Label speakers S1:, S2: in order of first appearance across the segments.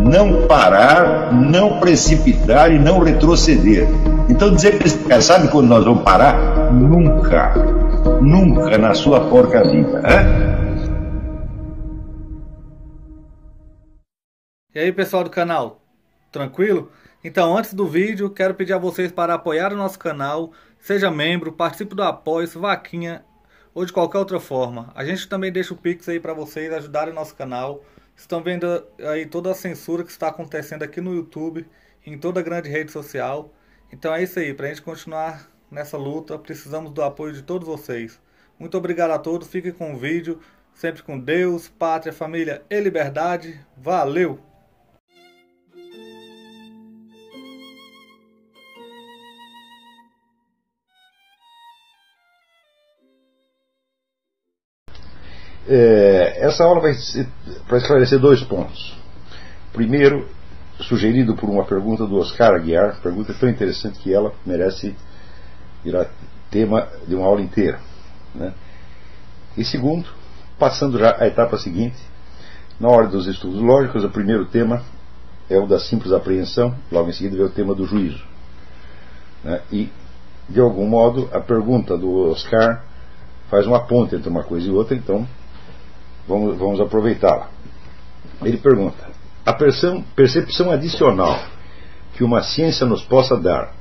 S1: não parar, não precipitar e não retroceder. Então dizer para esse cara, sabe quando nós vamos parar? Nunca, nunca na sua porca vida, né?
S2: E aí, pessoal do canal, tranquilo? Então, antes do vídeo, quero pedir a vocês para apoiar o nosso canal, seja membro, participe do apoio, vaquinha ou de qualquer outra forma. A gente também deixa o Pix aí para vocês ajudarem o nosso canal. Estão vendo aí toda a censura que está acontecendo aqui no YouTube, em toda a grande rede social. Então é isso aí, para a gente continuar nessa luta, precisamos do apoio de todos vocês. Muito obrigado a todos, fiquem com o vídeo, sempre com Deus, pátria, família e liberdade. Valeu!
S1: Essa aula vai ser para esclarecer dois pontos. Primeiro, sugerido por uma pergunta do Oscar Aguiar, pergunta tão interessante que ela merece virar tema de uma aula inteira, né? E segundo, passando já à etapa seguinte, na ordem dos estudos lógicos, o primeiro tema é o da simples apreensão, logo em seguida vem o tema do juízo, né? E, de algum modo, a pergunta do Oscar faz uma ponte entre uma coisa e outra, então vamos aproveitá-la. Ele pergunta: a percepção adicional que uma ciência nos possa dar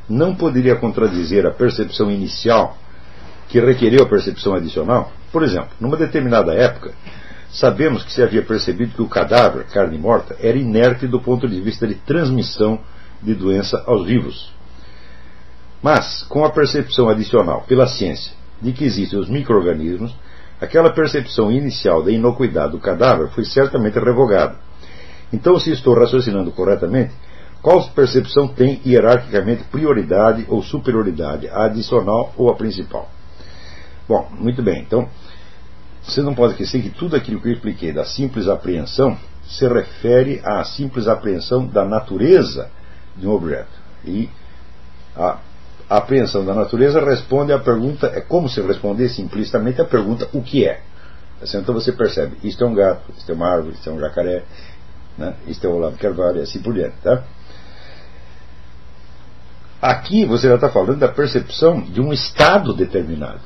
S1: não poderia contradizer a percepção inicial que requereu a percepção adicional? Por exemplo, numa determinada época, sabemos que se havia percebido que o cadáver, carne morta, era inerte do ponto de vista de transmissão de doença aos vivos. Mas, com a percepção adicional pela ciência de que existem os micro-organismos, aquela percepção inicial da inocuidade do cadáver foi certamente revogada. Então, se estou raciocinando corretamente, qual percepção tem hierarquicamente prioridade ou superioridade, a adicional ou a principal? Bom, muito bem, então, você não pode esquecer que tudo aquilo que eu expliquei da simples apreensão se refere à simples apreensão da natureza de um objeto. E a apreensão da natureza responde à pergunta, é como se respondesse implicitamente a pergunta: o que é? Então você percebe, isto é um gato, isto é uma árvore, isto é um jacaré, né? Isto é o Olavo de Carvalho e assim por diante, tá? Aqui você já está falando da percepção de um estado determinado.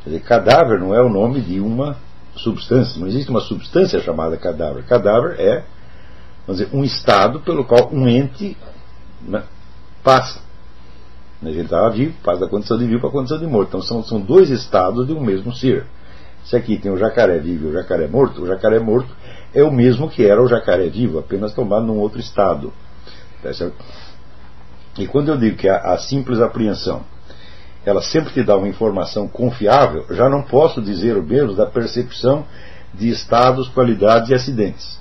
S1: Quer dizer, cadáver não é o nome de uma substância, não existe uma substância chamada cadáver. Cadáver é, vamos dizer, um estado pelo qual um ente, né, passa. A gente estava vivo, passa da condição de vivo para a condição de morto. Então são dois estados de um mesmo ser. Se aqui tem o jacaré vivo e o jacaré morto é o mesmo que era o jacaré vivo, apenas tomado num outro estado. Tá certo? E quando eu digo que a simples apreensão ela sempre te dá uma informação confiável, já não posso dizer o mesmo da percepção de estados, qualidades e acidentes.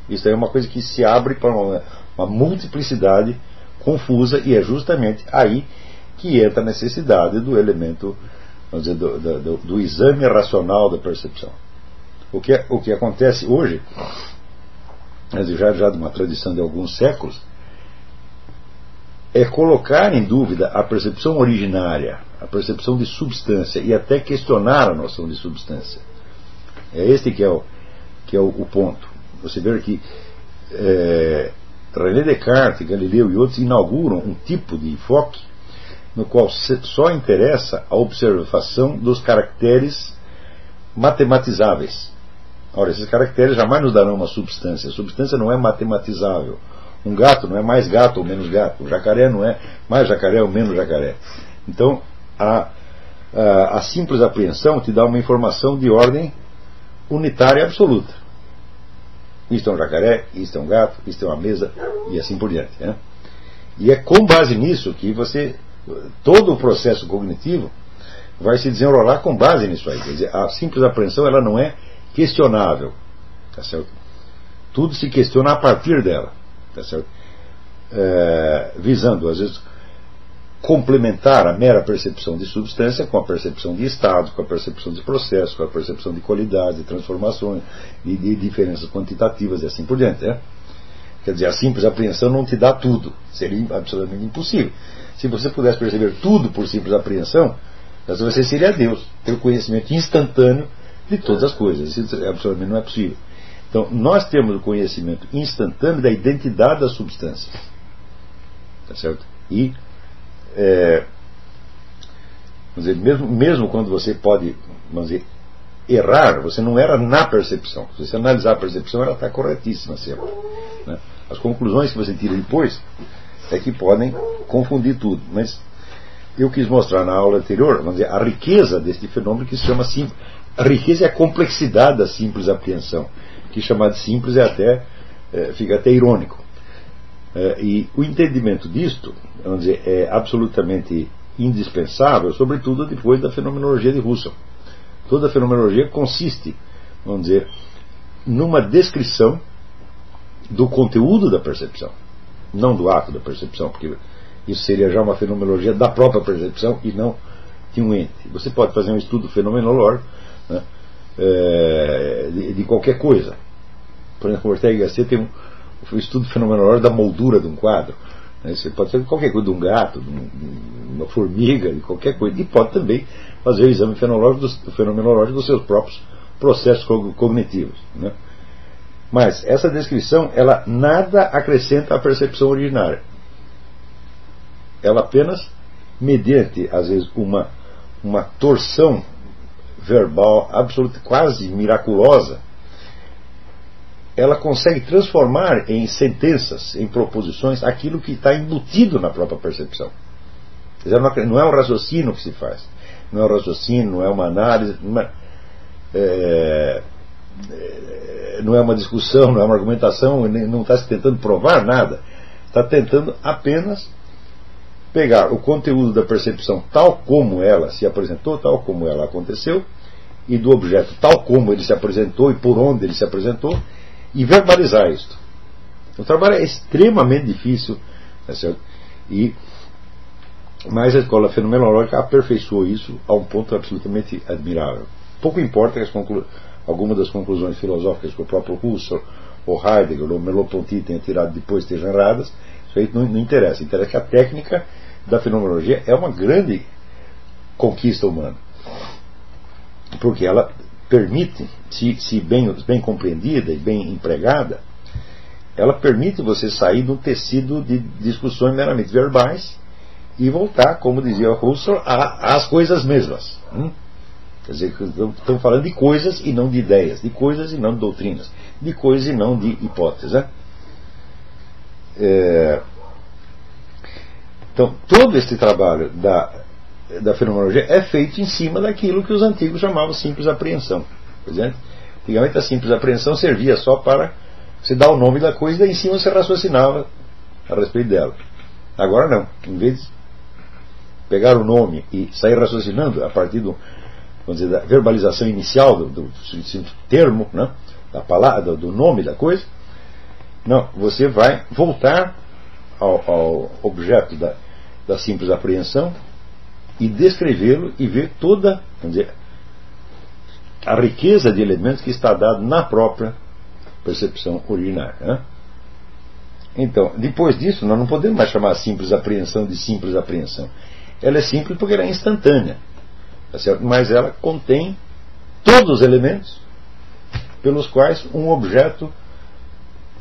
S1: Isso é uma coisa que se abre para uma multiplicidade confusa, e é justamente aí que entra a necessidade do elemento, vamos dizer, do exame racional da percepção. O que acontece hoje, já de uma tradição de alguns séculos, é colocar em dúvida a percepção originária, a percepção de substância, e até questionar a noção de substância. É este que é o ponto. Você vê que René Descartes, Galileu e outros inauguram um tipo de enfoque no qual só interessa a observação dos caracteres matematizáveis. Ora, esses caracteres jamais nos darão uma substância. A substância não é matematizável. Um gato não é mais gato ou menos gato. O jacaré não é mais jacaré ou menos jacaré. Então, a simples apreensão te dá uma informação de ordem unitária absoluta. Isto é um jacaré, isto é um gato, isto é uma mesa, e assim por diante, né? E é com base nisso que todo o processo cognitivo vai se desenrolar com base nisso aí. Quer dizer, a simples apreensão ela não é questionável, tá certo? Tudo se questiona a partir dela, tá certo? Visando, às vezes, complementar a mera percepção de substância com a percepção de estado, com a percepção de processo, com a percepção de qualidade, de transformações, de diferenças quantitativas e assim por diante, né? Quer dizer, a simples apreensão não te dá tudo, seria absolutamente impossível. Se você pudesse perceber tudo por simples apreensão, você seria Deus, ter o conhecimento instantâneo de todas as coisas. Isso absolutamente não é possível. Então, nós temos o conhecimento instantâneo da identidade das substâncias. Tá certo? E, vamos dizer, mesmo quando você pode, vamos dizer, errar, você não erra na percepção. Se você analisar a percepção, ela está corretíssima sempre, né? As conclusões que você tira depois é que podem confundir tudo. Mas eu quis mostrar na aula anterior, vamos dizer, a riqueza deste fenômeno que se chama simples. A riqueza é a complexidade da simples apreensão, que chamar de simples fica até irônico. E o entendimento disto, vamos dizer, é absolutamente indispensável, sobretudo depois da fenomenologia de Husserl. Toda a fenomenologia consiste, vamos dizer, numa descrição do conteúdo da percepção, não do ato da percepção, porque isso seria já uma fenomenologia da própria percepção e não de um ente. Você pode fazer um estudo fenomenológico, né, de qualquer coisa. Por exemplo, Ortega y Gasset tem um estudo fenomenológico da moldura de um quadro. Você pode fazer qualquer coisa, de um gato, de uma formiga, de qualquer coisa. E pode também fazer o exame fenomenológico dos seus próprios processos cognitivos, né? Mas essa descrição, ela nada acrescenta à percepção originária. Ela apenas, mediante, às vezes, uma torção verbal absoluta, quase miraculosa, ela consegue transformar em sentenças, em proposições, aquilo que está embutido na própria percepção. Quer dizer, não é um raciocínio que se faz, não é um raciocínio, não é uma análise, não é uma discussão, não é uma argumentação, não está se tentando provar nada, está tentando apenas pegar o conteúdo da percepção tal como ela se apresentou, tal como ela aconteceu, e do objeto tal como ele se apresentou e por onde ele se apresentou, e verbalizar isto. O trabalho é extremamente difícil, tá certo? Mas a escola fenomenológica aperfeiçoou isso a um ponto absolutamente admirável. Pouco importa que algumas das conclusões filosóficas que o próprio Husserl, ou Heidegger, ou Merleau-Ponty tenham tirado depois estejam erradas. Isso aí não interessa. Interessa que a técnica da fenomenologia é uma grande conquista humana, porque ela permite, se bem compreendida e bem empregada, ela permite você sair de um tecido de discussões meramente verbais e voltar, como dizia Husserl, às coisas mesmas. Quer dizer, estamos falando de coisas e não de ideias, de coisas e não de doutrinas, de coisas e não de hipóteses, né? Então, todo este trabalho da fenomenologia é feito em cima daquilo que os antigos chamavam simples apreensão. Por exemplo, antigamente a simples apreensão servia só para você dar o nome da coisa e daí em cima você raciocinava a respeito dela. Agora não. Em vez de pegar o nome e sair raciocinando a partir vamos dizer, da verbalização inicial do termo, né, da palavra, do nome da coisa, não, você vai voltar ao objeto da simples apreensão e descrevê-lo e ver toda, vamos dizer, a riqueza de elementos que está dada na própria percepção originária, né? Então, depois disso, nós não podemos mais chamar a simples apreensão de simples apreensão. Ela é simples porque ela é instantânea, tá certo? Mas ela contém todos os elementos pelos quais um objeto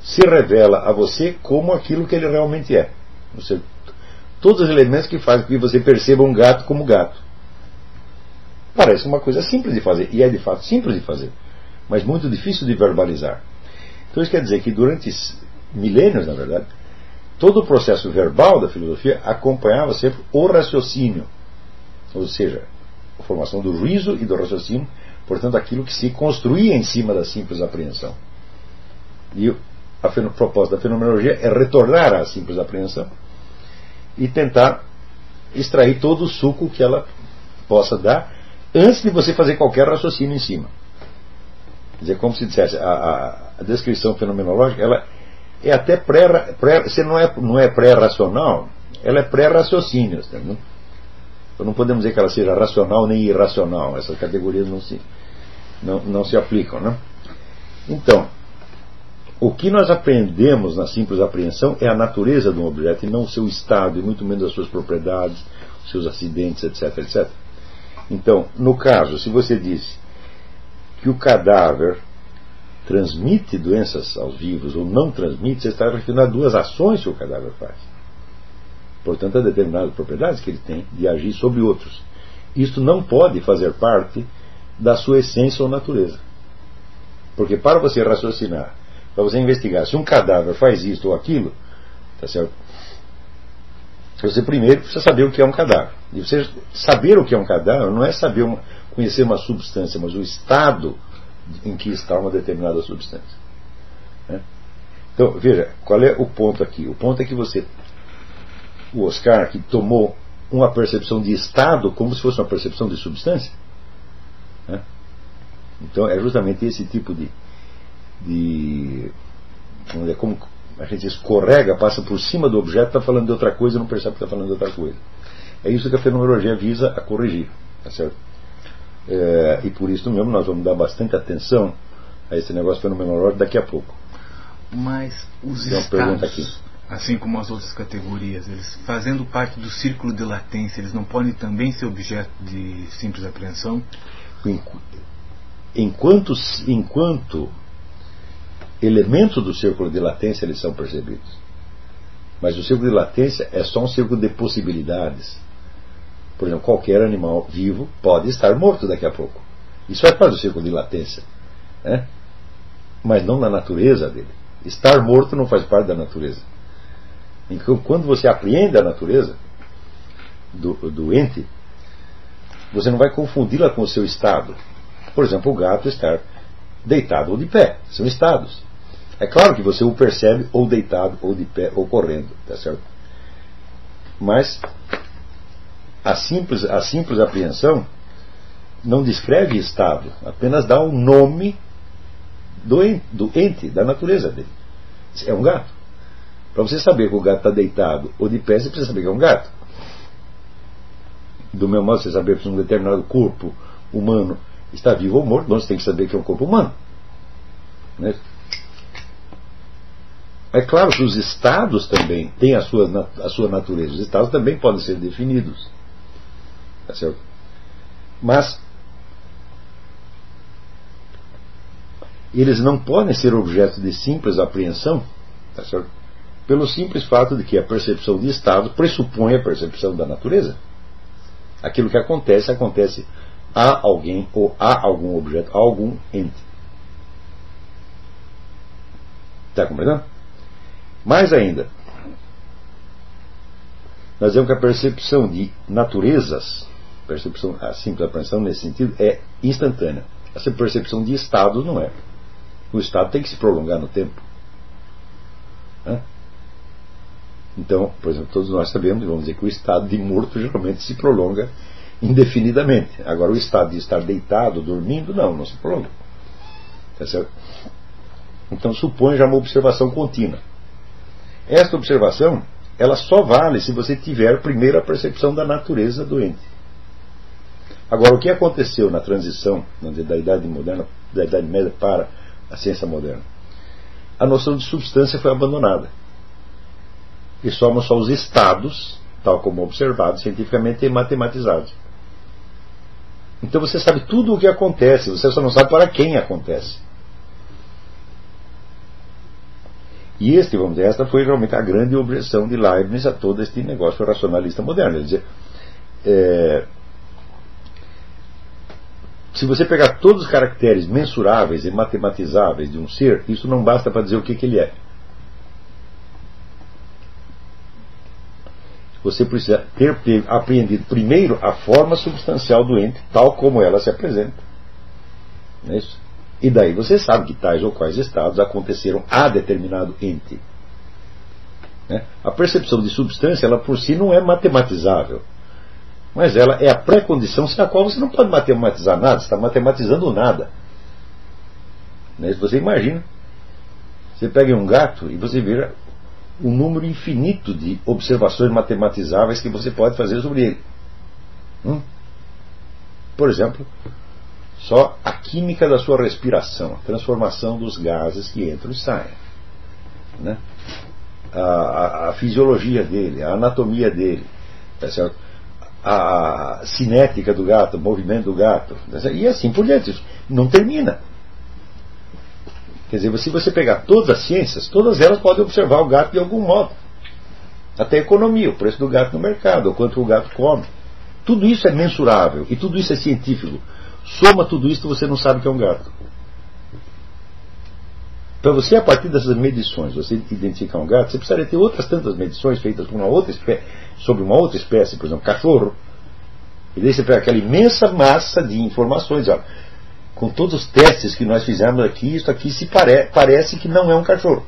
S1: se revela a você como aquilo que ele realmente é. Todos os elementos que fazem com que você perceba um gato como gato. Parece uma coisa simples de fazer, e é de fato simples de fazer, mas muito difícil de verbalizar. Então isso quer dizer que durante milênios, na verdade, todo o processo verbal da filosofia acompanhava sempre o raciocínio, ou seja, a formação do juízo e do raciocínio, portanto aquilo que se construía em cima da simples apreensão. E a proposta da fenomenologia é retornar à simples apreensão e tentar extrair todo o suco que ela possa dar antes de você fazer qualquer raciocínio em cima. Quer dizer, como se dissesse, a descrição fenomenológica, ela é até você não é pré-racional, ela é pré-raciocínio. Então não podemos dizer que ela seja racional nem irracional. Essas categorias não se aplicam, né? Então, o que nós aprendemos na simples apreensão é a natureza de um objeto e não o seu estado, e muito menos as suas propriedades, os seus acidentes, etc, etc. Então, no caso, se você diz que o cadáver transmite doenças aos vivos ou não transmite, você está referindo a duas ações que o cadáver faz. Portanto, a determinadas propriedades que ele tem de agir sobre outros. Isso não pode fazer parte da sua essência ou natureza. Porque para você raciocinar, para você investigar se um cadáver faz isto ou aquilo, tá certo? Você primeiro precisa saber o que é um cadáver. E você saber o que é um cadáver não é saber conhecer uma substância, mas o estado em que está uma determinada substância. Né? Então, veja, qual é o ponto aqui? O ponto é que o Oscar, que tomou uma percepção de estado como se fosse uma percepção de substância. Né? Então, é justamente esse tipo como a gente escorrega, passa por cima do objeto, está falando de outra coisa e não percebe que está falando de outra coisa. É isso que a fenomenologia visa a corrigir. Tá certo? E por isso mesmo nós vamos dar bastante atenção a esse negócio fenomenológico daqui a pouco.
S3: Mas os estados, assim como as outras categorias, eles fazendo parte do círculo de latência, eles não podem também ser objeto de simples apreensão?
S1: Enquanto elementos do círculo de latência eles são percebidos. Mas o círculo de latência é só um círculo de possibilidades. Por exemplo, qualquer animal vivo pode estar morto daqui a pouco. Isso faz parte do círculo de latência. Né? Mas não na natureza dele. Estar morto não faz parte da natureza. Então, quando você apreende a natureza do ente, você não vai confundi-la com o seu estado. Por exemplo, o gato estar deitado ou de pé. São estados. É claro que você o percebe ou deitado, ou de pé, ou correndo. Tá certo? Mas a simples apreensão não descreve estado, apenas dá um nome do ente, da natureza dele. É um gato. Para você saber que o gato está deitado ou de pé, você precisa saber que é um gato. Do mesmo modo, você saber que um determinado corpo humano está vivo ou morto, então você tem que saber que é um corpo humano. Né? É claro que os estados também têm a sua natureza. Os estados também podem ser definidos. Tá certo? Mas eles não podem ser objeto de simples apreensão, tá certo? Pelo simples fato de que a percepção de estado pressupõe a percepção da natureza. Aquilo que acontece a alguém ou a algum objeto, a algum ente. Está compreendendo? Mais ainda, nós vemos que a percepção de naturezas, a simples apreensão nesse sentido, é instantânea. Essa percepção de estados não é. O estado tem que se prolongar no tempo. Né? Então, por exemplo, todos nós sabemos, vamos dizer que o estado de morto geralmente se prolonga indefinidamente. Agora, o estado de estar deitado, dormindo, não se prolonga. Tá certo? Então, supõe já uma observação contínua. Esta observação, ela só vale se você tiver primeiro a percepção da natureza do ente. Agora, o que aconteceu na transição da Idade Moderna, da Idade Média para a ciência moderna? A noção de substância foi abandonada. E somos só os estados, tal como observados cientificamente e matematizados. Então você sabe tudo o que acontece, você só não sabe para quem acontece. E esta foi realmente a grande objeção de Leibniz a todo este negócio racionalista moderno. Quer dizer, se você pegar todos os caracteres mensuráveis e matematizáveis de um ser, isso não basta para dizer o que ele é. Você precisa ter apreendido primeiro a forma substancial do ente, tal como ela se apresenta. Não é isso? E daí você sabe que tais ou quais estados aconteceram a determinado ente. Né? A percepção de substância, ela por si não é matematizável. Mas ela é a pré-condição sem a qual você não pode matematizar nada, você está matematizando nada. Né? Você imagina, você pega um gato e você vê um número infinito de observações matematizáveis que você pode fazer sobre ele. Por exemplo, só a química da sua respiração, a transformação dos gases que entram e saem, né? A fisiologia dele, a anatomia dele, tá certo? A cinética do gato, o movimento do gato, tá certo? E assim por diante. Isso não termina. Quer dizer, se você pegar todas as ciências, todas elas podem observar o gato de algum modo. Até a economia, o preço do gato no mercado, o quanto o gato come. Tudo isso é mensurável e tudo isso é científico. Soma tudo isso e você não sabe o que é um gato. Para você, a partir dessas medições, você identificar um gato, você precisaria ter outras tantas medições feitas por uma outra sobre uma outra espécie, por exemplo, cachorro. E daí você pega aquela imensa massa de informações, ó, com todos os testes que nós fizemos aqui, isso aqui se parece que não é um cachorro.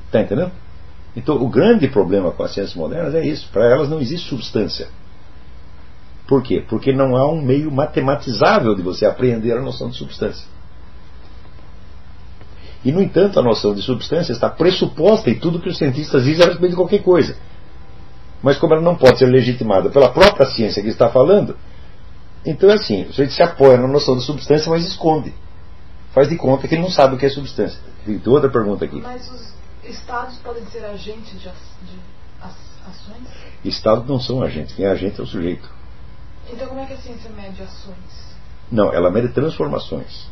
S1: Está entendendo? Então, o grande problema com as ciências modernas é isso. Para elas não existe substância. Por quê? Porque não há um meio matematizável de você apreender a noção de substância. E, no entanto, a noção de substância está pressuposta em tudo que os cientistas dizem a respeito de qualquer coisa. Mas como ela não pode ser legitimada pela própria ciência que está falando, então é assim, a gente se apoia na noção de substância, mas esconde. Faz de conta que ele não sabe o que é substância. Tem outra pergunta aqui.
S4: Mas os estados podem ser agentes de ações?
S1: Estados não são agentes. Quem é agente é o sujeito.
S4: Então como é que a ciência mede ações?
S1: Não, ela mede transformações.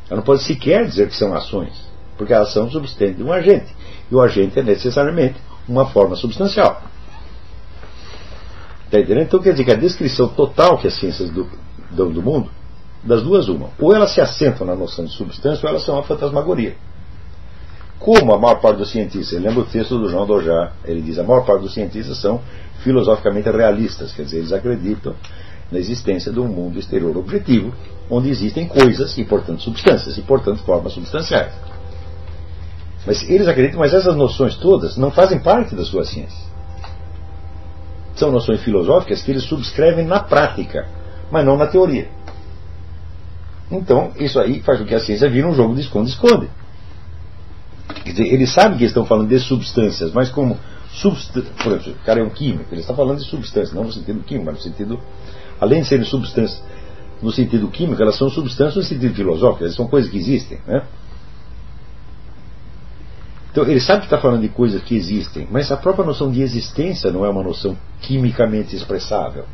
S1: Ela não pode sequer dizer que são ações, porque a ação subsiste de um agente. E o agente é necessariamente uma forma substancial. Está entendendo? Então quer dizer que a descrição total que as ciências dão do mundo, das duas uma. Ou elas se assentam na noção de substância, ou elas são uma fantasmagoria. Como a maior parte dos cientistas, lembra o texto do Jean Dojat, ele diz, a maior parte dos cientistas são filosoficamente realistas, quer dizer, eles acreditam na existência de um mundo exterior objetivo, onde existem coisas, e portanto substâncias, e portanto formas substanciais. Mas eles acreditam, mas essas noções todas não fazem parte da sua ciência. São noções filosóficas que eles subscrevem na prática, mas não na teoria. Então, isso aí faz com que a ciência vire um jogo de esconde-esconde. Quer dizer, eles sabem que estão falando de substâncias, mas como por exemplo, o cara é um químico, ele está falando de substâncias, não no sentido químico, mas no sentido, além de serem substâncias no sentido químico, elas são substâncias no sentido filosófico, elas são coisas que existem, né? Então ele sabe que está falando de coisas que existem, mas a própria noção de existência não é uma noção quimicamente expressável.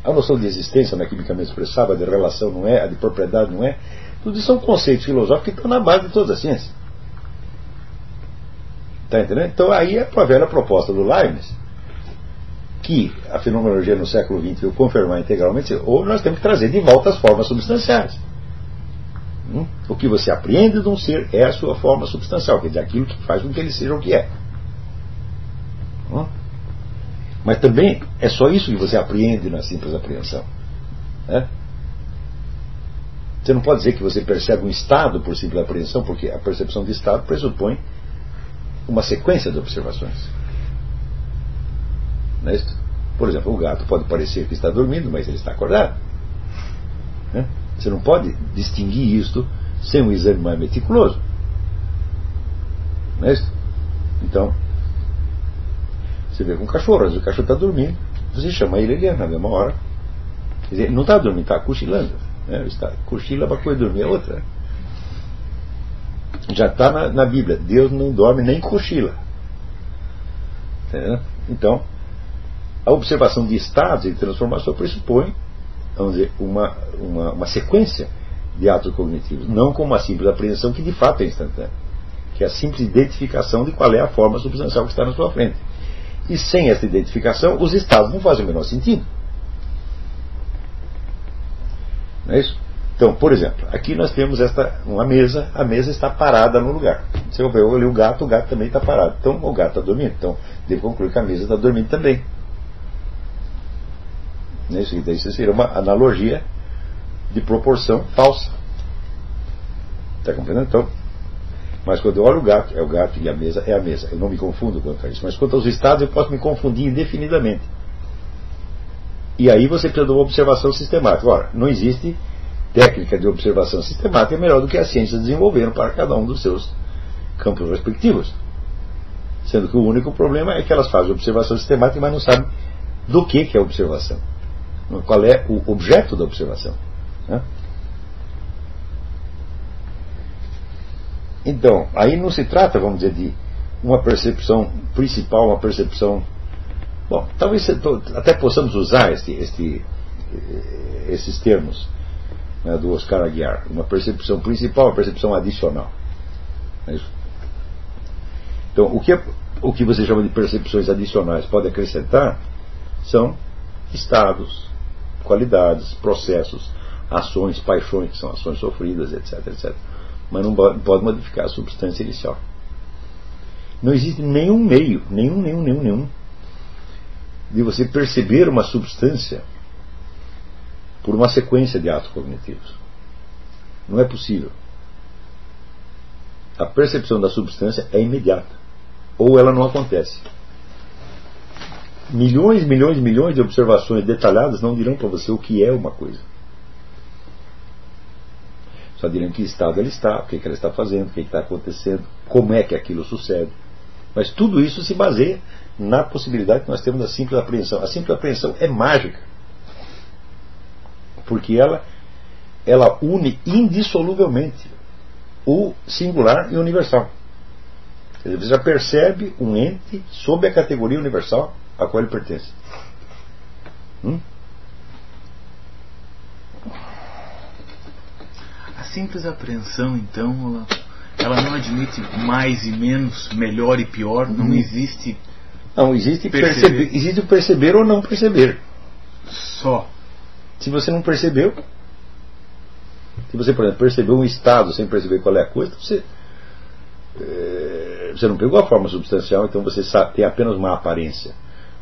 S1: A noção de existência não é quimicamente expressável, a de relação não é, a de propriedade não é. Tudo isso são conceitos filosóficos que estão na base de toda a ciência. Está entendendo? Então aí é a velha proposta do Leibniz, que a fenomenologia no século XX veio confirmar integralmente, ou nós temos que trazer de volta as formas substanciais. O que você apreende de um ser é a sua forma substancial, quer dizer, aquilo que faz com que ele seja o que é. Mas também é só isso que você apreende na simples apreensão, né? Você não pode dizer que você percebe um estado por simples apreensão, porque a percepção de estado pressupõe uma sequência de observações. Não é isso? Por exemplo, o gato pode parecer que está dormindo, mas ele está acordado, né? Você não pode distinguir isto sem um exame mais meticuloso. Não é isso? Então, você vê com um cachorro, às vezes o cachorro está dormindo, você chama ele na mesma hora. Quer dizer, ele não está dormindo, está cochilando, né? Está cochila para coisa dormir é outra. Já está na Bíblia, Deus não dorme nem cochila. Entendeu? Então, a observação de estados e de transformação pressupõe, vamos dizer, uma sequência de atos cognitivos, não como uma simples apreensão que de fato é instantânea, que é a simples identificação de qual é a forma substancial que está na sua frente. E sem essa identificação, os estados não fazem o menor sentido. Não é isso? Então, por exemplo, aqui nós temos uma mesa, a mesa está parada no lugar. Se eu ver ali o gato também está parado. Então, o gato está dormindo. Então, devo concluir que a mesa está dormindo também. Isso seria uma analogia de proporção falsa. Está compreendendo? Então, mas quando eu olho o gato, é o gato e a mesa é a mesa. Eu não me confundo quanto a isso. Mas quanto aos estados, eu posso me confundir indefinidamente. E aí você precisa de uma observação sistemática. Ora, não existe técnica de observação sistemática melhor do que as ciências desenvolveram para cada um dos seus campos respectivos. Sendo que o único problema é que elas fazem observação sistemática, mas não sabem do que é a observação. Qual é o objeto da observação, né? Então, aí não se trata, vamos dizer, de uma percepção principal, uma percepção... Bom, talvez até possamos usar esses termos né, do Oscar Aguiar. Uma percepção principal, uma percepção adicional. É isso? Então, o que você chama de percepções adicionais pode acrescentar são estados, qualidades, processos, ações, paixões, que são ações sofridas, etc, etc. Mas não pode modificar a substância inicial. Não existe nenhum meio, nenhum, de você perceber uma substância por uma sequência de atos cognitivos. Não é possível. A percepção da substância é imediata, ou ela não acontece. Milhões de observações detalhadas não dirão para você o que é uma coisa. Só dirão em que estado ela está, o que ela está fazendo, o que está acontecendo, como é que aquilo sucede. Mas tudo isso se baseia na possibilidade que nós temos da simples apreensão. A simples apreensão é mágica, porque ela une indissoluvelmente o singular e o universal. Quer dizer, você já percebe um ente sob a categoria universal a qual ele pertence.
S3: A simples apreensão, então, ela não admite mais e menos, melhor e pior, não existe.
S1: Não, existe o perceber ou não perceber.
S3: Só.
S1: Se você não percebeu, se você, por exemplo, percebeu um estado sem perceber qual é a coisa, você não pegou a forma substancial, então você tem apenas uma aparência.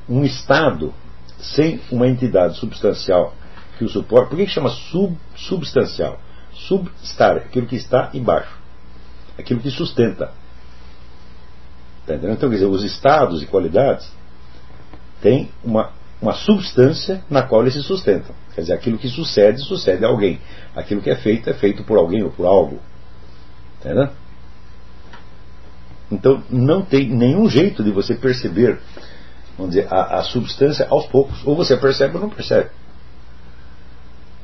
S1: Um estado sem uma entidade substancial que o suporte. Por que chama substancial? Substar, aquilo que está embaixo, aquilo que sustenta. Tá entendendo? Então, quer dizer, os estados e qualidades têm uma substância na qual eles se sustentam. Quer dizer, aquilo que sucede a alguém. Aquilo que é feito por alguém ou por algo. Tá entendendo? Então, não tem nenhum jeito de você perceber, vamos dizer, a substância aos poucos. Ou você percebe ou não percebe.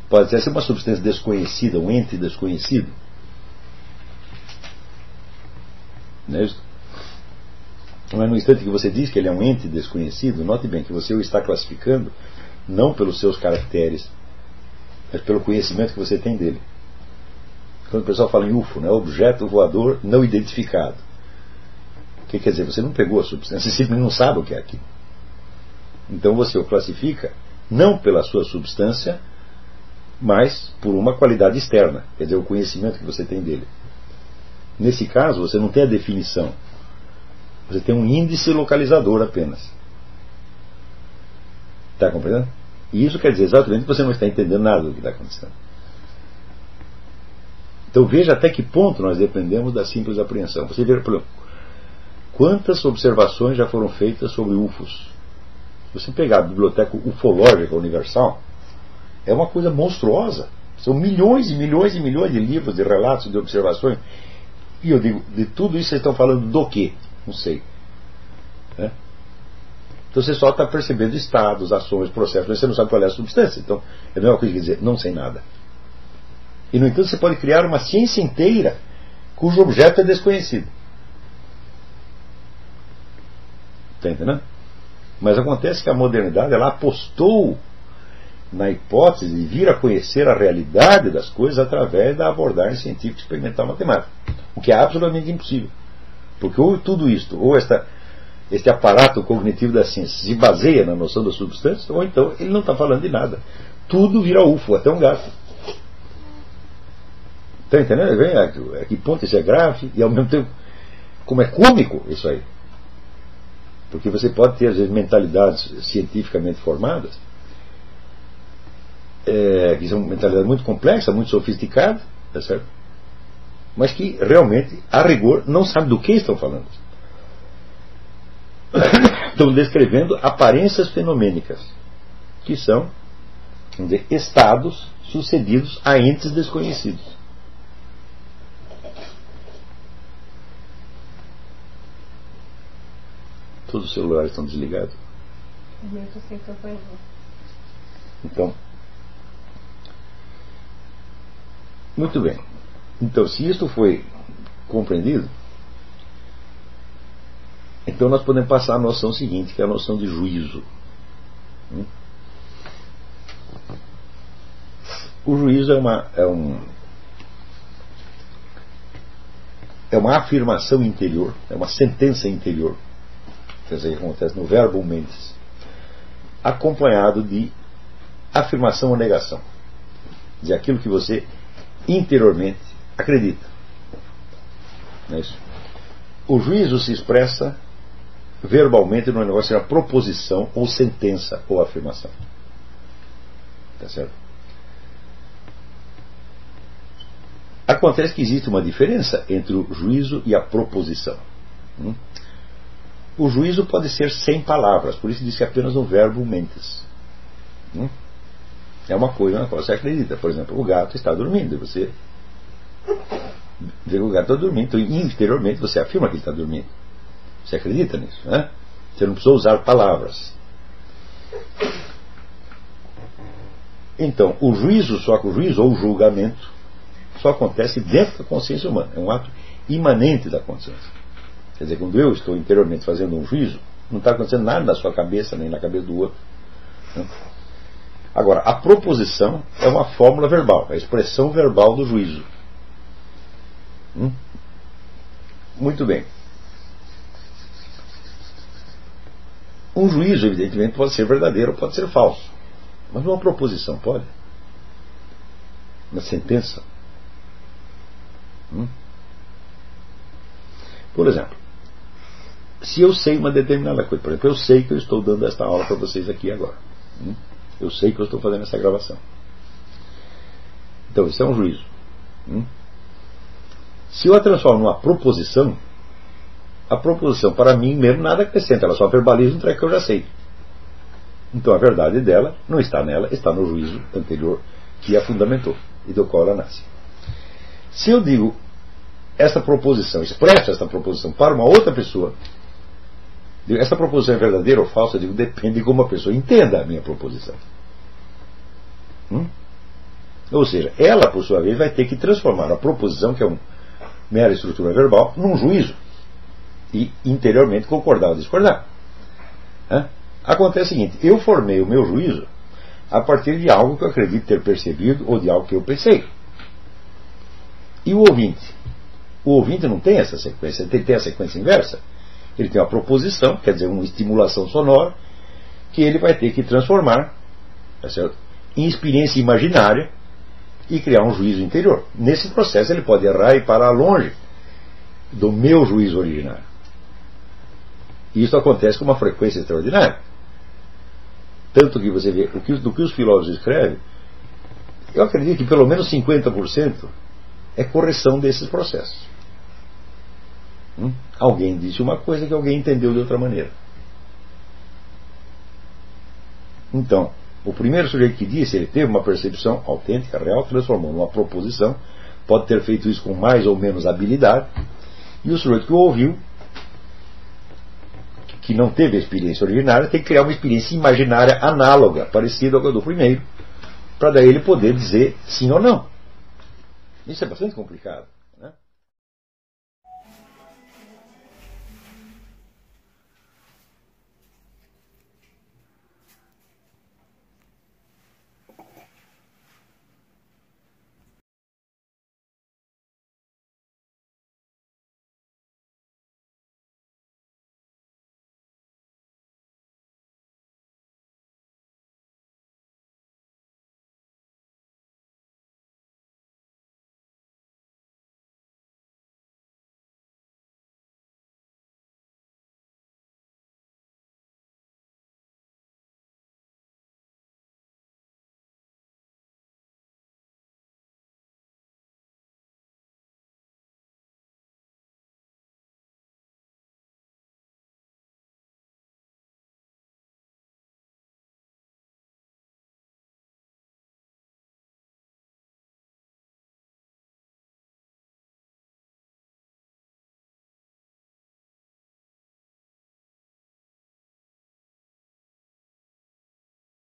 S1: Pode ser uma substância desconhecida, um ente desconhecido. Não é isso? Mas no instante que você diz que ele é um ente desconhecido, note bem que você o está classificando não pelos seus caracteres, mas pelo conhecimento que você tem dele. Quando o pessoal fala em UFO, né, objeto voador não identificado. O que quer dizer? Você não pegou a substância, você simplesmente não sabe o que é aquilo. Então você o classifica não pela sua substância, mas por uma qualidade externa, quer dizer, o conhecimento que você tem dele. Nesse caso, você não tem a definição. Você tem um índice localizador apenas. Está compreendendo? E isso quer dizer exatamente que você não está entendendo nada do que está acontecendo. Então veja até que ponto nós dependemos da simples apreensão. Você vê, por exemplo, quantas observações já foram feitas sobre UFOs. Se você pegar a Biblioteca Ufológica Universal, é uma coisa monstruosa. São milhões e milhões e milhões de livros, de relatos, de observações. E eu digo, de tudo isso vocês estão falando do quê? Não sei. Né? Então você só está percebendo estados, ações, processos, mas você não sabe qual é a substância. Então é a mesma coisa que dizer, não sei nada. E no entanto você pode criar uma ciência inteira cujo objeto é desconhecido. Está entendendo? Mas acontece que a modernidade ela apostou na hipótese de vir a conhecer a realidade das coisas através da abordagem científica experimental matemática, o que é absolutamente impossível, porque ou tudo isto, ou este aparato cognitivo da ciência se baseia na noção da substância, ou então ele não está falando de nada, tudo vira UFO, até um gato. Está entendendo? A que ponto isso é grave e ao mesmo tempo como é cômico isso aí, porque você pode ter às vezes mentalidades cientificamente formadas que são mentalidade muito complexa, muito sofisticada, tá certo? Mas que realmente, a rigor, não sabem do que estão falando. Estão descrevendo aparências fenomênicas, que são, vamos dizer, estados sucedidos a entes desconhecidos. Todos os celulares estão desligados. Então, muito bem. Então, se isto foi compreendido, então nós podemos passar a noção seguinte, que é a noção de juízo. O juízo é uma afirmação interior, é uma sentença interior, quer dizer, que acontece no verbum mentis, acompanhado de afirmação ou negação, de aquilo que você interiormente acredita. Não é isso? O juízo se expressa verbalmente num negócio chamado proposição ou sentença ou afirmação. Tá certo? Acontece que existe uma diferença entre o juízo e a proposição. O juízo pode ser sem palavras, por isso diz que é apenas um verbo mentis. É uma coisa na qual você acredita. Por exemplo, o gato está dormindo e você vê que o gato está dormindo, então interiormente você afirma que ele está dormindo. Você acredita nisso, né? Você não precisa usar palavras. Então, o juízo ou o julgamento só acontece dentro da consciência humana. É um ato imanente da consciência. Quer dizer, quando eu estou interiormente fazendo um juízo, não está acontecendo nada na sua cabeça, nem na cabeça do outro. Agora, a proposição é uma fórmula verbal, a expressão verbal do juízo. Muito bem. Um juízo, evidentemente, pode ser verdadeiro ou pode ser falso. Mas uma proposição pode? Uma sentença? Por exemplo, se eu sei uma determinada coisa, por exemplo, eu sei que eu estou dando esta aula para vocês aqui agora. Eu sei que eu estou fazendo essa gravação. Então, isso é um juízo. Se eu a transformo numa proposição, a proposição para mim mesmo nada acrescenta, ela só verbaliza um treco que eu já sei. Então a verdade dela não está nela, está no juízo anterior que a fundamentou e do qual ela nasce. Se eu digo essa proposição, expresso essa proposição para uma outra pessoa, digo, essa proposição é verdadeira ou falsa? Eu digo, depende de como a pessoa entenda a minha proposição. Ou seja, ela por sua vez vai ter que transformar a proposição, que é uma mera estrutura verbal, num juízo e interiormente concordar ou discordar. Acontece o seguinte: eu formei o meu juízo a partir de algo que eu acredito ter percebido ou de algo que eu pensei. E o ouvinte não tem essa sequência, ele tem a sequência inversa. Ele tem uma proposição, quer dizer, uma estimulação sonora, que ele vai ter que transformar, tá certo, em experiência imaginária e criar um juízo interior. Nesse processo ele pode errar e parar longe do meu juízo originário. E isso acontece com uma frequência extraordinária. Tanto que você vê, do que os filósofos escrevem, eu acredito que pelo menos 50% é correção desses processos. Alguém disse uma coisa que alguém entendeu de outra maneira. Então, o primeiro sujeito que disse, ele teve uma percepção autêntica, real, transformou numa proposição, pode ter feito isso com mais ou menos habilidade, e o sujeito que o ouviu, que não teve a experiência originária, tem que criar uma experiência imaginária análoga, parecida com a do primeiro, para daí ele poder dizer sim ou não. Isso é bastante complicado.